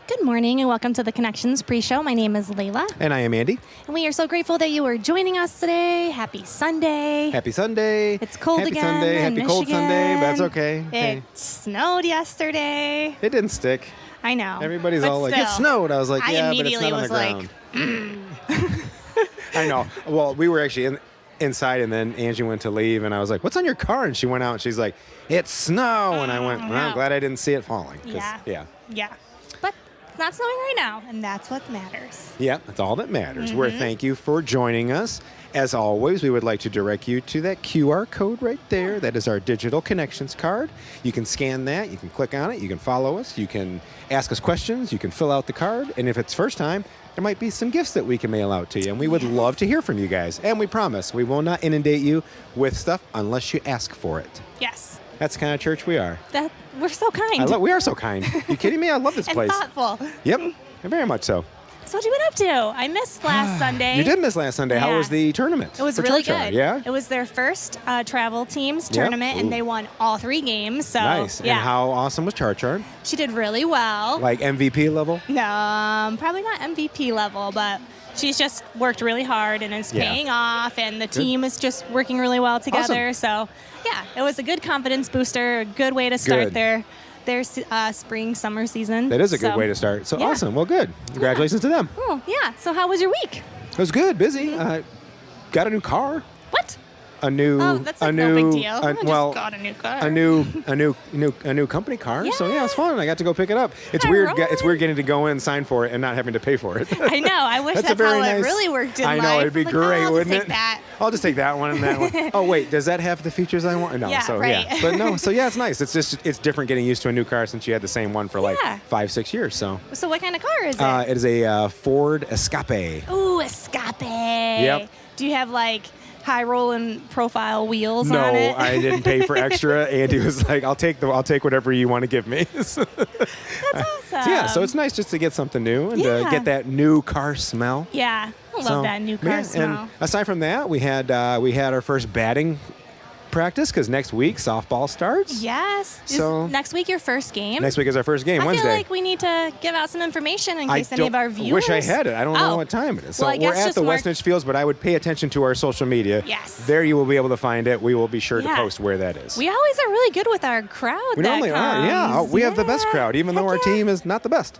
Good morning and welcome to the Connections pre-show. My name is Layla. And I am Andy. And we are so grateful that you are joining us today. Happy Sunday. Happy Sunday. It's cold Happy again Sunday. in Happy Michigan. cold Sunday, but that's okay. It snowed yesterday. It didn't stick. I know. Everybody's but all like, still, it snowed. I was like, yeah, but it's not on the immediately ground. was like, I know. Well, we were actually inside, and then Angie went to leave, and I was like, what's on your car? And she went out, and she's like, it's snow. And I went, well, I'm glad I didn't see it falling. Yeah. But it's not snowing right now, and that's what matters. Yeah, that's all that matters. We're thank you for joining us. As always, we would like to direct you to that QR code right there. That is our digital connections card. You can scan that. You can click on it. You can follow us. You can ask us questions. You can fill out the card. And if it's first time, there might be some gifts that we can mail out to you. And we would love to hear from you guys. And we promise we will not inundate you with stuff unless you ask for it. Yes. That's the kind of church we are. We're so kind. We are so kind. You kidding me? I love this and place. thoughtful. Yep, very much so. So what you been up to? I missed last Sunday. You did miss last Sunday. Yeah. How was the tournament? It was for really Church good. Yeah? It was their first travel teams Yep. tournament, and they won all 3 games. So Nice. Yeah. And how awesome was Char? She did really well. Like MVP level? No, probably not MVP level, but she's just worked really hard, and it's paying off, and the team is just working really well together. Awesome. So, yeah, it was a good confidence booster, a good way to start their spring, summer season. That is a good way to start. So awesome. Well, good. Congratulations to them. Oh, yeah. So how was your week? It was good. Busy. Got a new car. What? A new. That's like no big deal. I well, just got a new car. a new company car. So yeah, it's fun. I got to go pick it up. It's weird. It's weird getting to go in, sign for it, and not having to pay for it. I know. I wish that's very how nice, it really worked in life. I know. It'd be great, wouldn't it? That. I'll just take that one and that one. Oh wait, does that have the features I want? No. Yeah, so right. yeah, but no. So yeah, it's nice. It's different getting used to a new car since you had the same one for like 5-6 years. So what kind of car is it? It is a Ford Escape. Ooh, Escape. Yep. Do you have like high rolling profile wheels on it? No, I didn't pay for extra. Andy was like, I'll take whatever you want to give me. That's awesome. So it's nice just to get something new and to get that new car smell. Yeah, I love that new car smell. And aside from that, we had our first batting practice because next week softball starts. Yes. So is next week your first game? Next week is our first game, Wednesday. I feel like we need to give out some information in case any of our viewers. I wish I had it. I don't know what time it is. So we're at the West Edge Fields, but I would pay attention to our social media. Yes. There you will be able to find it. We will be sure to post where that is. We always are really good with our crowd. We normally are. Yeah. We have the best crowd, even though our team is not the best.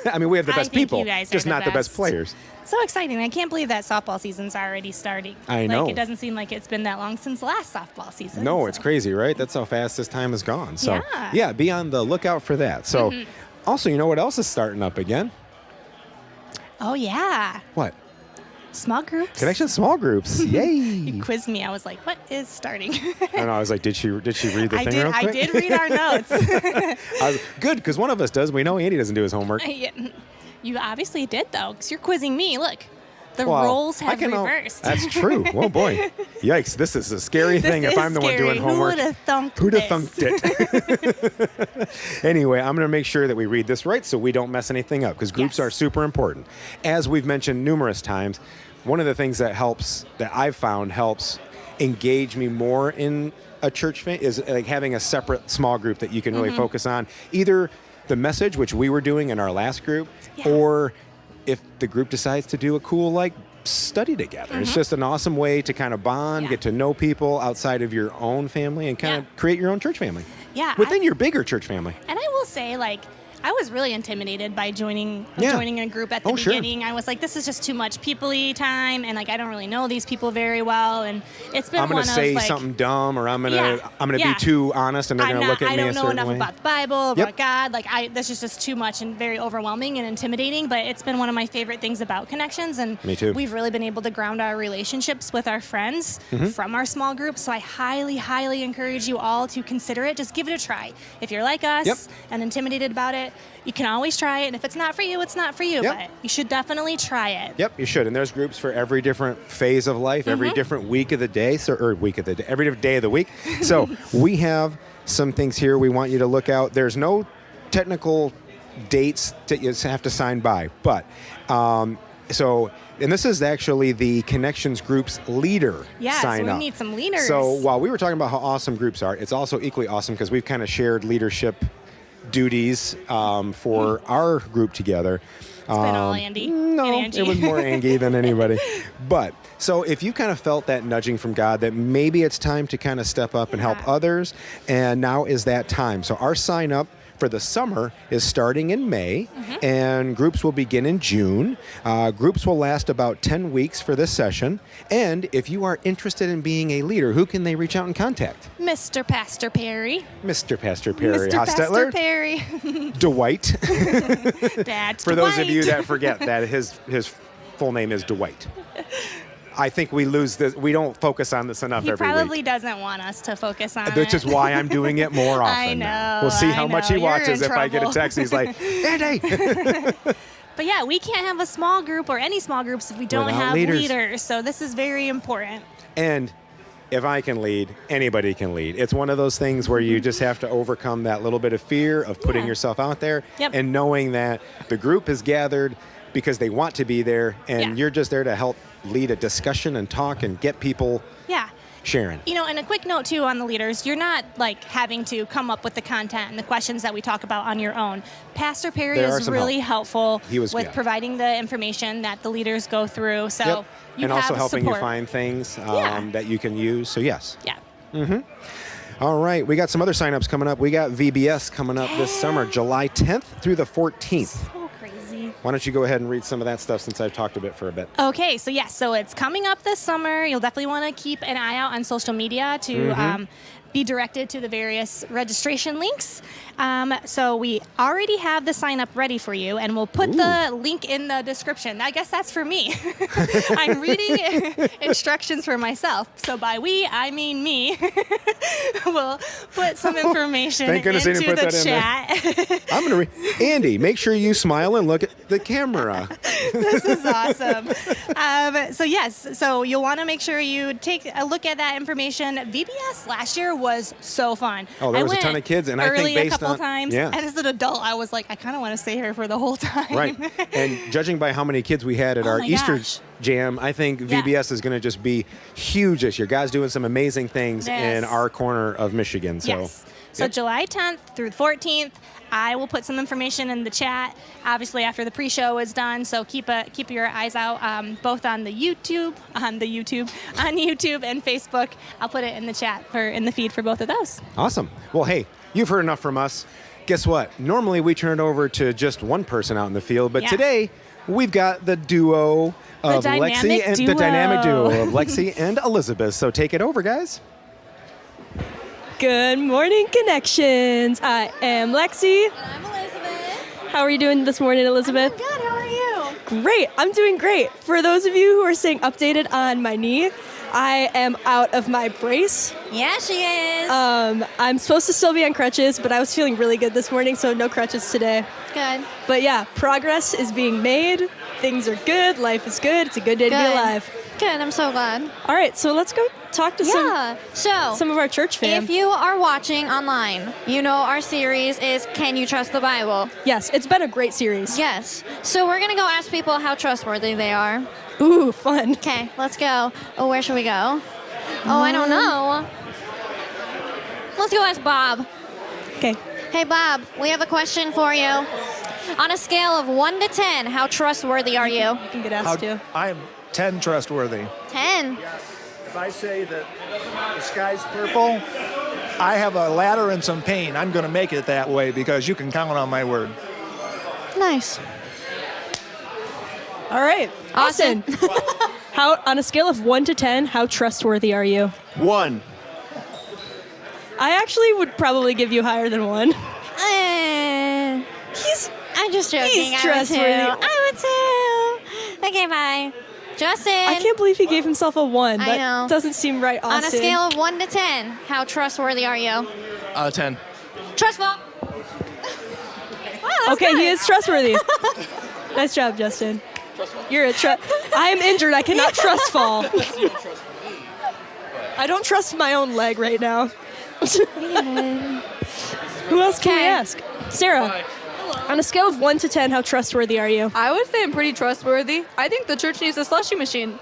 I mean, we have the best people, just not the best players. So exciting. I can't believe that softball season's already starting. I know. Like, it doesn't seem like it's been that long since the last softball season. No, it's crazy, right? That's how fast this time has gone. So, yeah, be on the lookout for that. So, also, you know what else is starting up again? Oh, yeah. What? Small groups. Connection small groups. Yay. You quizzed me. I was like, what is starting? I was like, did she read the thing real quick? I did read our notes. I was good, because one of us does. We know Andy doesn't do his homework. You obviously did, though, because you're quizzing me. Look, the roles have reversed. That's true. Oh, boy. Yikes. This is a scary thing if I'm the one doing homework. Who'd have thunked it? Anyway, I'm going to make sure that we read this right so we don't mess anything up, because groups are super important. As we've mentioned numerous times, one of the things that I've found helps engage me more in a church is like having a separate small group that you can really focus on. Either the message, which we were doing in our last group, or if the group decides to do a cool study together. It's just an awesome way to kind of bond, get to know people outside of your own family, and kind of create your own church family. Yeah. Within your bigger church family. And I will say, I was really intimidated by joining a group at the beginning. I was like, this is just too much people-y time, and I don't really know these people very well, and it's been I'm going to say something dumb, or I'm going to be too honest, and they're going to look at me a certain way. I don't know enough about the Bible, about God. This is just too much and very overwhelming and intimidating, but it's been one of my favorite things about Connections, and me too. We've really been able to ground our relationships with our friends from our small group, so I highly, highly encourage you all to consider it. Just give it a try. If you're like us and intimidated about it, you can always try it, and if it's not for you, it's not for you, but you should definitely try it. Yep, you should, and there's groups for every different phase of life, every different week of the day, every different day of the week. So we have some things here we want you to look out. There's no technical dates that you have to sign by, but and this is actually the Connections Group's leader sign up. So we need some leaders. So while we were talking about how awesome groups are, it's also equally awesome because we've kind of shared leadership duties for our group together. It's been all Andy. No, and Angie. it was more Angie than anybody. But so if you kind of felt that nudging from God that maybe it's time to kind of step up and help others, and now is that time. So our sign up for the summer is starting in May, and groups will begin in June. Groups will last about 10 weeks for this session. And if you are interested in being a leader, who can they reach out and contact? Mr. Pastor Perry. Mr. Pastor Perry. Mr. Pastor Hostetler? Perry. Dwight. That's For those of you Dwight. that forget that his full name is Dwight. I think we lose this. We don't focus on this enough He every probably week. doesn't want us to focus on Which it. is why I'm doing it more often. I know. Now. We'll see how much he You're watches in if I get a trouble. text. He's like, Andy. But yeah, we can't have a small group or any small groups if we don't Without have leaders. leaders. So this is very important. And if I can lead, anybody can lead. It's one of those things where you just have to overcome that little bit of fear of putting yourself out there and knowing that the group is gathered because they want to be there, and you're just there to help lead a discussion and talk and get people sharing. You know, and a quick note too on the leaders, you're not like having to come up with the content and the questions that we talk about on your own. Pastor Perry There are is some really help. helpful with yeah. providing the information that the leaders go through. So you and have also helping support. you find things that you can use. So yes. Yeah. All right, we got some other signups coming up. We got VBS coming up this summer, July 10th through the 14th. So crazy. Why don't you go ahead and read some of that stuff since I've talked a bit for a bit. Okay, so yes, so it's coming up this summer. You'll definitely want to keep an eye out on social media to be directed to the various registration links. So we already have the sign up ready for you, and we'll put the link in the description. I guess that's for me. I'm reading instructions for myself. So by we, I mean me. We'll put some information Thank goodness into they didn't put the that chat. I'm going to read. Andy, make sure you smile and look at the camera. This is awesome. So yes, so you'll want to make sure you take a look at that information. VBS last year was so fun. Oh, there I was a went ton of kids, and I think early based a couple on times, and as an adult, I was like, I kind of want to stay here for the whole time. Right. And judging by how many kids we had at our my Easter gosh. jam, I think VBS is going to just be huge this year. Guys doing some amazing things in our corner of Michigan. So, Yes. So July 10th through the 14th, I will put some information in the chat. Obviously, after the pre-show is done, so keep your eyes out both on YouTube and Facebook. I'll put it in the chat in the feed for both of those. Awesome. Well, hey, you've heard enough from us. Guess what? Normally we turn it over to just one person out in the field, but today we've got the duo of Lexy and the dynamic duo of Lexy and Elizabeth. So take it over, guys. Good morning, Connections. I am Lexy. And I'm Elizabeth. How are you doing this morning, Elizabeth? I'm good. How are you? Great. I'm doing great. For those of you who are staying updated on my knee, I am out of my brace. Yeah, she is. I'm supposed to still be on crutches, but I was feeling really good this morning, so no crutches today. Good. But yeah, progress is being made. Things are good. Life is good. It's a good day to be alive. Good. I'm so glad. All right, so let's go talk to some of our church fam. If you are watching online, you know our series is Can You Trust the Bible? Yes, it's been a great series. Yes. So we're going to go ask people how trustworthy they are. Ooh, fun. Okay, let's go. Oh, where should we go? Oh, I don't know. Let's go ask Bob. Okay. Hey, Bob, we have a question for you. On a scale of 1 to 10, how trustworthy are you? You can get asked too. I am 10 trustworthy. 10. If I say that the sky's purple, I have a ladder and some pain. I'm going to make it that way because you can count on my word. Nice. All right. Austin. How, on a scale of 1 to 10, how trustworthy are you? 1. I actually would probably give you higher than 1. I'm just joking. He's trustworthy. I would too. Okay, bye. Justin. I can't believe he gave himself a 1. I That know. doesn't seem right, Austin. On a scale of 1 to 10, how trustworthy are you? 10. Trustful. Wow, that's Okay, good. he is trustworthy. Nice job, Justin. You're a I am injured. I cannot trust fall. I don't trust my own leg right now. Who else can we Okay. ask? Sarah. On a scale of 1 to 10, how trustworthy are you? I would say I'm pretty trustworthy. I think the church needs a slushy machine.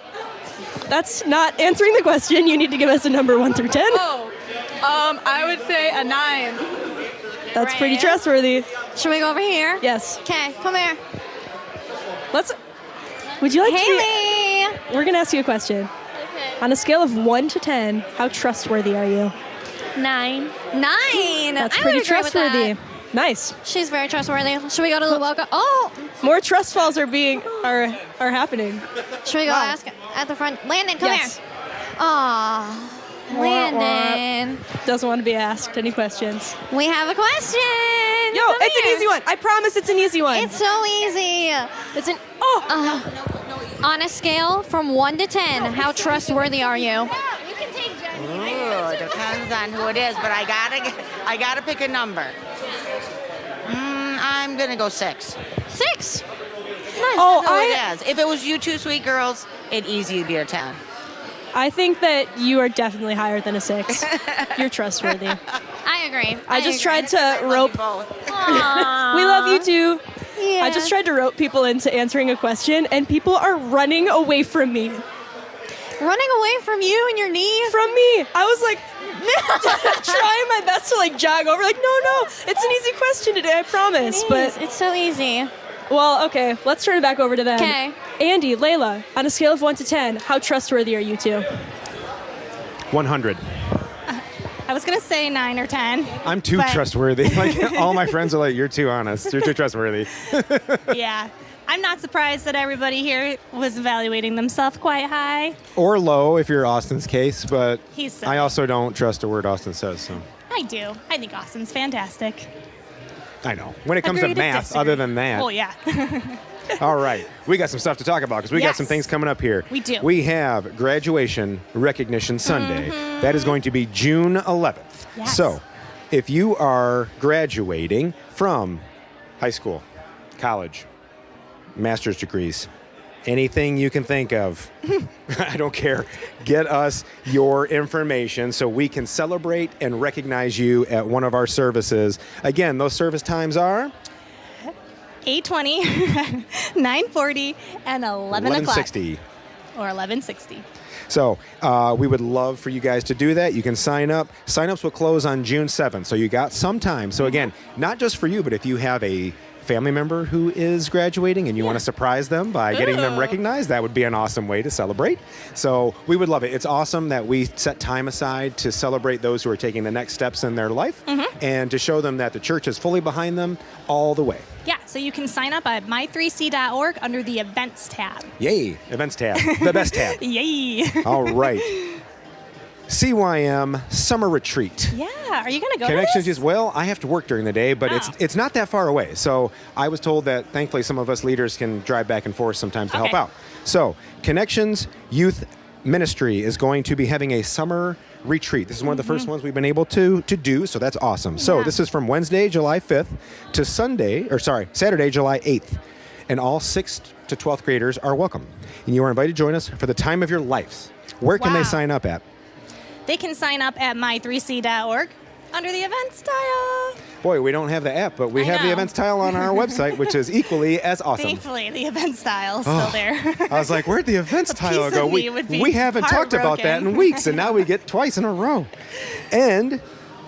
That's not answering the question. You need to give us a number 1 through 10. Oh, I would say a 9. That's pretty trustworthy. Should we go over here? Yes. Okay, come here. Would you like Haley! We're going to ask you a question. Okay. On a scale of 1 to 10, how trustworthy are you? 9. That's I pretty would agree with trustworthy. that. Nice. She's very trustworthy. Should we go to the welcome? Oh! More trust falls are happening. Should we go ask at the front? Landon, come Yes. here. Aw. Landon. Doesn't want to be asked any questions. We have a question. Yo, Come it's here. an easy one. I promise it's an easy one. It's so easy. It's an On a scale from 1 to 10, how trustworthy are you? Ooh, it depends on who it is, but I gotta pick a number. I'm gonna go 6. 6. Oh, Who it is. If it was you two sweet girls, it'd easily be a 10. I think that you are definitely higher than a 6. You're trustworthy. I agree. I just tried to rope. Both. We love you too. Yeah. I just tried to rope people into answering a question, and people are running away from me. Running away from you and your knee? From me. I was like, trying my best to like jog over, like, no, it's an easy question today, I promise. But It's so easy. well, okay, let's turn it back over to them. 'Kay. Andy, Layla, on a scale of 1 to 10, how trustworthy are you two? 100. I was going to say 9 or 10. I'm too but- trustworthy. Like all my friends are like, you're too honest. You're too trustworthy. Yeah. I'm not surprised that everybody here was evaluating themselves quite high. Or low if you're Austin's case, but He's so I also don't trust a word Austin says. So I do. I think Austin's fantastic. I know. When it comes Agree to math, disagree. other than that. Oh, yeah. All right. We got some stuff to talk about because we got Yes. some things coming up here. We do. We have Graduation Recognition Sunday. That is going to be June 11th. Yes. So if you are graduating from high school, college, master's degrees, anything you can think of, I don't care. Get us your information so we can celebrate and recognize you at one of our services. Again, those service times are 8:20, 9:40, and 11 o'clock. 11:60. Or 11:60. So we would love for you guys to do that. You can sign up. Sign-ups will close on June 7th, so you got some time. So again, not just for you, but if you have a family member who is graduating and you want to surprise them by getting them recognized, that would be an awesome way to celebrate. So we would love it. It's awesome that we set time aside to celebrate those who are taking the next steps in their life and to show them that the church is fully behind them all the way. Yeah, so you can sign up at my3c.org under the events tab. Yay, events tab, the best tab. Yay. All right. CYM Summer Retreat. Yeah, are you going to go Connections to this? is, well, I have to work during the day, but it's not that far away. So I was told that thankfully some of us leaders can drive back and forth sometimes to help Okay. out. So Connections Youth Ministry is going to be having a summer retreat. This is one of the first ones we've been able to do, so that's awesome. So Yeah. this is from Wednesday, July 5th to Saturday, July 8th. And all 6th to 12th graders are welcome. And you are invited to join us for the time of your lives. Where can they Wow. sign up at? They can sign up at my3c.org under the events tile. Boy, we don't have the app, but we I have the know. events tile on our website, which is equally as awesome. Thankfully, the events tile is still there. I was like, where'd the events tile piece go? of me would be We haven't talked about that in heartbroken. weeks, and now we get twice in a row. And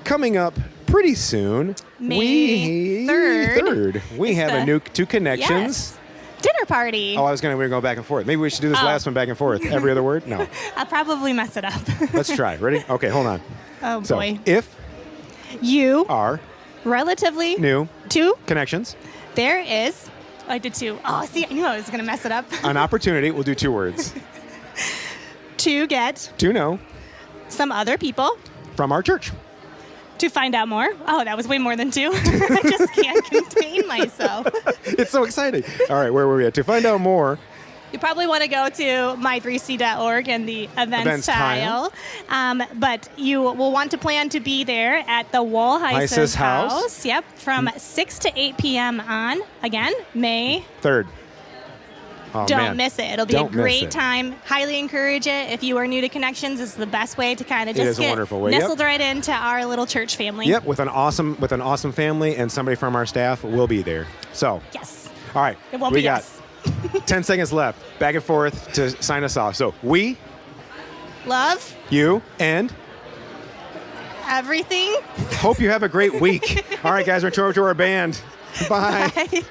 coming up pretty soon, May 3rd we is have a the- new 2 connections. Yes. Dinner party. Oh, we were going to go back and forth. Maybe we should do this Oh. last one back and forth. Every other word? No. I'll probably mess it up. Let's try. Ready? Okay, hold on. Oh, So, boy. if You are relatively new to, connections, there is, I did 2. Oh, see, I knew I was going to mess it up. an opportunity, we'll do 2 words, To get to know some other people from our church. to find out more. Oh, that was way more than 2. I just can't contain myself. It's so exciting. All right, where were we at? To find out more, You probably want to go to my3c.org and the events tile. tile. But you will want to plan to be there at the Woolheises House. Yep, from 6 to 8 p.m. on, again, May. 3rd. Oh, Don't man. miss it. It'll be Don't a miss great it. time. Highly encourage it. If you are new to Connections, it's the best way to kind of It just is a get wonderful way, yep. nestled right into our little church family. Yep, with an awesome family, and somebody from our staff will be there. So, Yes. all right, It won't we be got us. 10 seconds left, back and forth to sign us off. So, we, Love. you, and Everything. Hope you have a great week. All right, guys, return to our band. Bye. Bye.